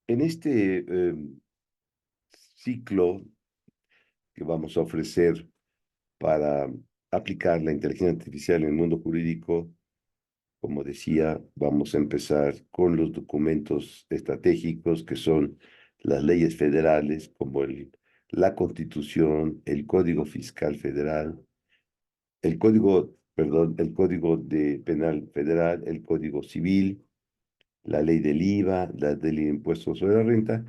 En este ciclo que vamos a ofrecer para aplicar la inteligencia artificial en el mundo jurídico, como decía, vamos a empezar con los documentos estratégicos que son las leyes federales, como la Constitución, el Código Fiscal Federal, el Código de Penal Federal, el Código Civil, la ley del IVA, la ley del impuesto sobre la renta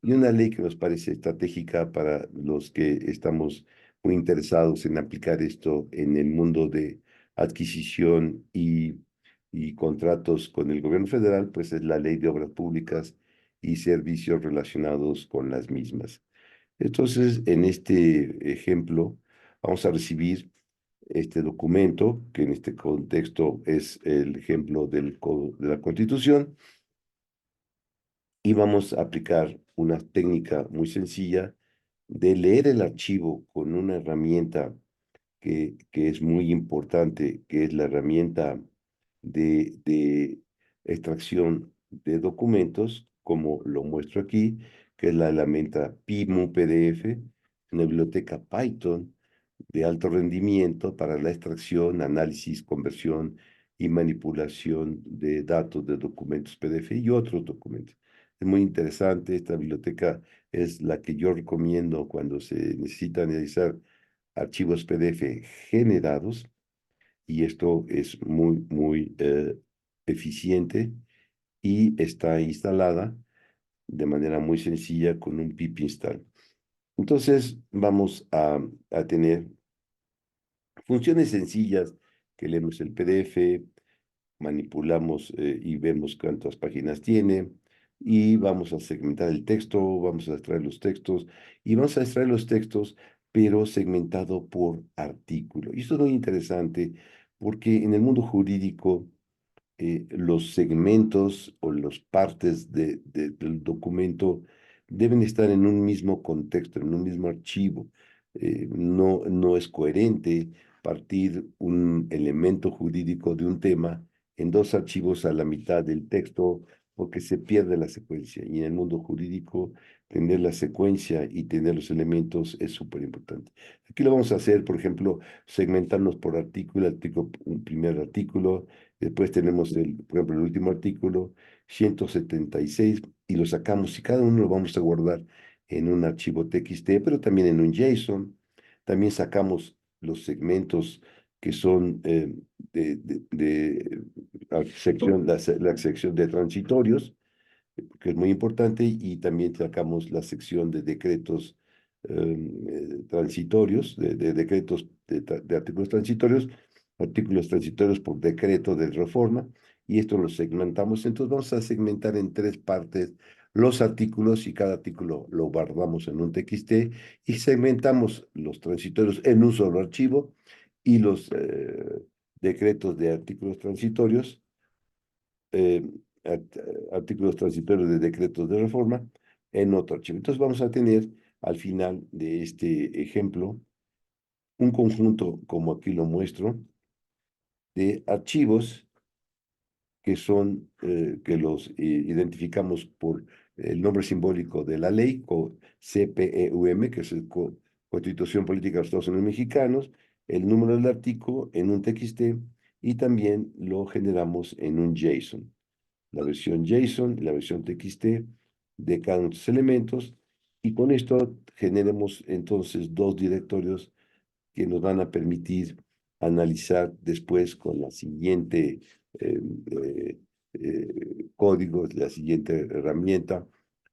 y una ley que nos parece estratégica para los que estamos muy interesados en aplicar esto en el mundo de adquisición y contratos con el gobierno federal, pues es la ley de obras públicas y servicios relacionados con las mismas. Entonces, en este ejemplo, vamos a recibir este documento, que en este contexto es el ejemplo de la Constitución, y vamos a aplicar una técnica muy sencilla de leer el archivo con una herramienta que es muy importante, que es la herramienta de extracción de documentos, como lo muestro aquí, que es la herramienta PIMU PDF, una biblioteca Python de alto rendimiento para la extracción, análisis, conversión y manipulación de datos de documentos PDF y otros documentos. Es muy interesante, esta biblioteca es la que yo recomiendo cuando se necesita analizar archivos PDF generados, y esto es muy eficiente y está instalada de manera muy sencilla con un pip install. Entonces vamos a tener funciones sencillas que leemos el PDF, manipulamos y vemos cuántas páginas tiene, y vamos a segmentar el texto, vamos a extraer los textos, y vamos a extraer los textos, pero segmentado por artículo. Y esto es muy interesante porque en el mundo jurídico los segmentos o las partes del documento deben estar en un mismo contexto, en un mismo archivo. No es coherente partir un elemento jurídico de un tema en dos archivos a la mitad del texto, porque se pierde la secuencia. Y en el mundo jurídico, tener la secuencia y tener los elementos es súper importante. Aquí lo vamos a hacer, por ejemplo, segmentarnos por artículo, un primer artículo. Después tenemos, por ejemplo, el último artículo, 176, y lo sacamos, y cada uno lo vamos a guardar en un archivo TXT, pero también en un JSON. También sacamos los segmentos que son de la sección de transitorios, que es muy importante, y también sacamos la sección de decretos transitorios, de decretos de artículos transitorios por decreto de reforma, y esto lo segmentamos. Entonces vamos a segmentar en tres partes los artículos, y cada artículo lo guardamos en un TXT, y segmentamos los transitorios en un solo archivo, y los decretos de artículos transitorios, eh, artículos transitorios de decretos de reforma en otro archivo. Entonces vamos a tener al final de este ejemplo un conjunto, como aquí lo muestro, de archivos que los identificamos por el nombre simbólico de la ley, CPEUM, que es Constitución Política de los Estados Unidos Mexicanos, el número del artículo en un TXT, y también lo generamos en un JSON, la versión JSON y la versión TXT de cada uno de estos elementos, y con esto generemos entonces dos directorios que nos van a permitir analizar después con la siguiente eh, código, la siguiente herramienta.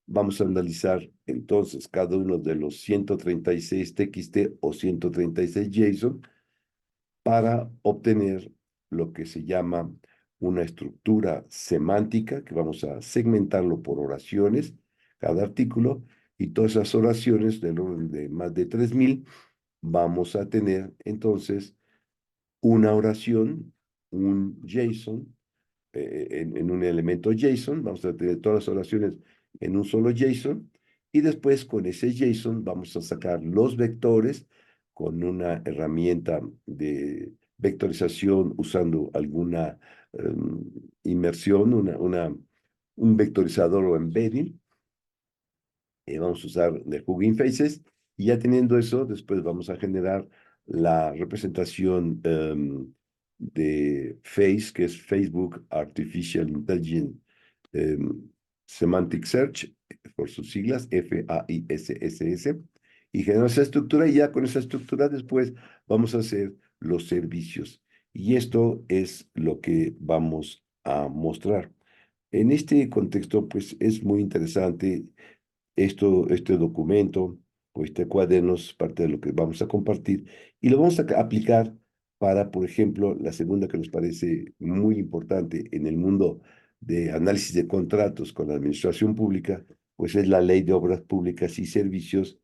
Vamos a analizar entonces cada uno de los 136 TXT o 136 JSON para obtener lo que se llama una estructura semántica, que vamos a segmentarlo por oraciones, cada artículo, y todas esas oraciones del orden de más de 3000, vamos a tener entonces una oración, un JSON, en un elemento JSON, vamos a tener todas las oraciones en un solo JSON, y después con ese JSON vamos a sacar los vectores con una herramienta de vectorización usando alguna inmersión, un vectorizador o embedding, Vamos a usar de Hugging Faces y ya teniendo eso, después vamos a generar la representación de Face, que es Facebook Artificial Intelligence Semantic Search, por sus siglas, FAISSS, y generar esa estructura y ya con esa estructura después vamos a hacer los servicios. Y esto es lo que vamos a mostrar. En este contexto, pues es muy interesante este documento o este cuaderno es parte de lo que vamos a compartir y lo vamos a aplicar para, por ejemplo, la segunda que nos parece muy importante en el mundo de análisis de contratos con la administración pública, pues es la Ley de Obras Públicas y Servicios,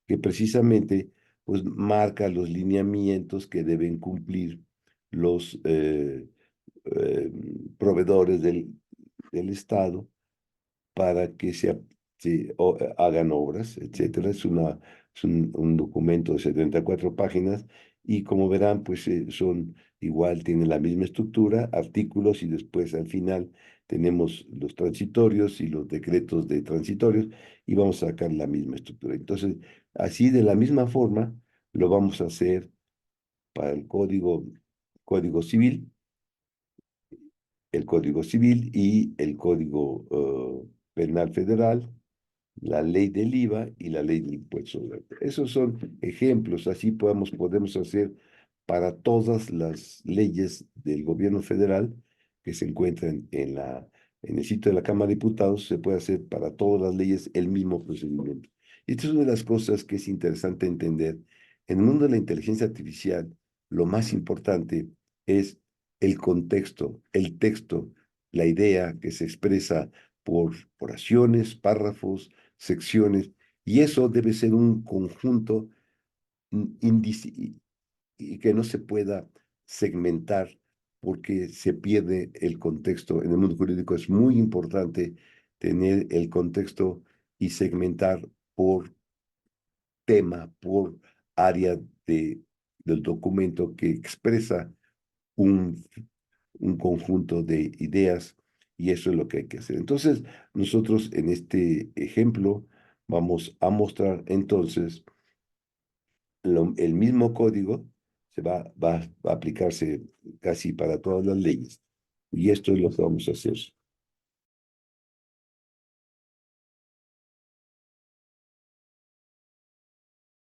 que precisamente pues marca los lineamientos que deben cumplir los eh, proveedores del Estado para que hagan obras, etcétera. Es un documento de 74 páginas y como verán, pues son igual, tienen la misma estructura, artículos y después al final tenemos los transitorios y los decretos de transitorios y vamos a sacar la misma estructura. Entonces, así de la misma forma lo vamos a hacer para el código civil, el Código Civil y el Código Penal Federal, la ley del IVA y la ley del impuesto sobre la renta. Esos son ejemplos, así podemos hacer para todas las leyes del gobierno federal que se encuentran en el sitio de la Cámara de Diputados, se puede hacer para todas las leyes el mismo procedimiento. Y esta es una de las cosas que es interesante entender. En el mundo de la inteligencia artificial, lo más importante es el contexto, el texto, la idea que se expresa por oraciones, párrafos, secciones, y eso debe ser un conjunto y que no se pueda segmentar porque se pierde el contexto. En el mundo jurídico es muy importante tener el contexto y segmentar por tema, por área del documento que expresa un, un conjunto de ideas y eso es lo que hay que hacer. Entonces, nosotros en este ejemplo vamos a mostrar entonces el mismo código va a aplicarse casi para todas las leyes y esto es lo que vamos a hacer.